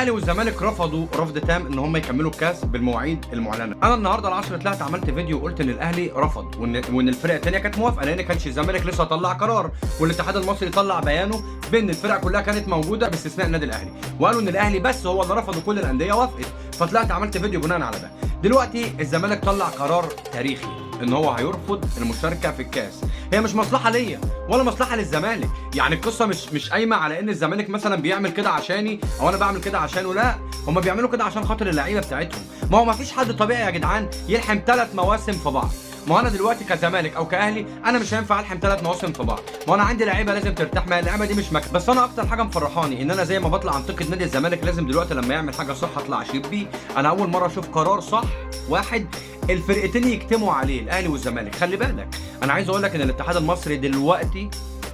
الاهلي والزمالك رفضوا رفض تام ان هم يكملوا الكاس بالمواعيد المعلنه. انا النهارده العصر طلعت عملت فيديو وقلت ان الاهلي رفض وان الفرق الثانيه كانت موافقه، لان كانش الزمالك لسه طلع قرار والاتحاد المصري طلع بيانه بان الفرق كلها كانت موجوده باستثناء النادي الاهلي، وقالوا ان الاهلي بس هو اللي رفض وكل الانديه وافقت. فطلعت عملت فيديو بناء على ده. دلوقتي الزمالك طلع قرار تاريخي ان هو هيرفض المشاركه في الكاس. هي مش مصلحه ليا ولا مصلحه للزمالك، يعني القصه مش قايمه على ان الزمالك مثلا بيعمل كده عشاني او انا بعمل كده عشانه، لا، هم بيعملوا كده عشان خاطر اللعيبه بتاعتهم. ما هو ما فيش حد طبيعي يا جدعان يلحم 3 مواسم في بعض. ما انا دلوقتي كزمالك او كاهلي انا مش هينفع الحم 3 مواسم في بعض، ما انا عندي لعيبه لازم ترتاح، ما اللعيبه دي مش مكسب. بس انا اكتر حاجه مفرحاني ان انا زي ما بطلع انتقد نادي الزمالك لازم دلوقتي لما يعمل حاجه صح اطلع اشيد بيه. انا اول مره اشوف قرار صح واحد الفرقتين يجتمعوا عليه، الاهلي والزمالك. خلي بالك انا عايز اقول لك ان الاتحاد المصري دلوقتي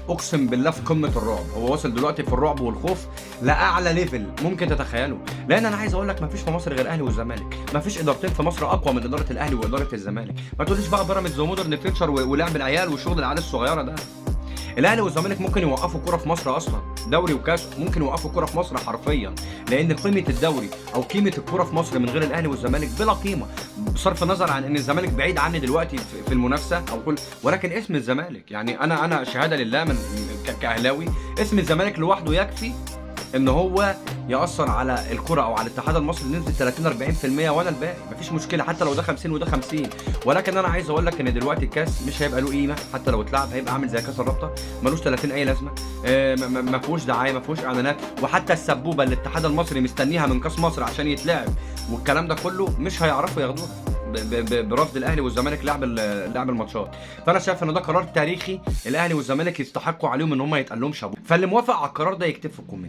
اقسم بالله في قمه الرعب، هو وصل دلوقتي في الرعب والخوف لاعلى ليفل ممكن تتخيله. لان انا عايز اقول لك مفيش في مصر غير الاهلي والزمالك، مفيش ادارتين في مصر اقوى من اداره الاهلي واداره الزمالك. ما تقوليش بقى بيراميدز ومودرن فيوتشر ولعب العيال وشغل العيال الصغيره ده. الاهلي والزمالك ممكن يوقفوا كوره في مصر اصلا، دوري وكاس ممكن يوقفوا كوره في مصر حرفيا، لان قيمه الدوري او قيمه الكوره في مصر من غير الاهلي والزمالك بلا قيمه، بصرف النظر عن ان الزمالك بعيد عني دلوقتي في المنافسه او كل، ولكن اسم الزمالك يعني انا شهاده لله من كاهلاوي، اسم الزمالك لوحده يكفي ان هو ياثر على الكره او على الاتحاد المصري بنسبه 30 40%، وانا الباقي مفيش مشكله حتى لو ده 50 وده 50. ولكن انا عايز اقول لك ان دلوقتي الكاس مش هيبقى له قيمه، حتى لو اتلعب هيبقى عامل زي كاس الرابطه ملوش 30 اي لازمه، ما فيهوش دعايه، ما فيهوش اعلانات، وحتى السبوبه اللي الاتحاد المصري مستنيها من كاس مصر عشان يتلعب والكلام ده كله مش هيعرفوا ياخدوها برفض الاهلي والزمالك لعب الماتشات. فانا شايف ان ده قرار تاريخي الاهلي والزمالك يستحقوا عليهم ان هم يتقال لهم شابوه. فاللي موافق على القرار ده يكتب في الكومنت.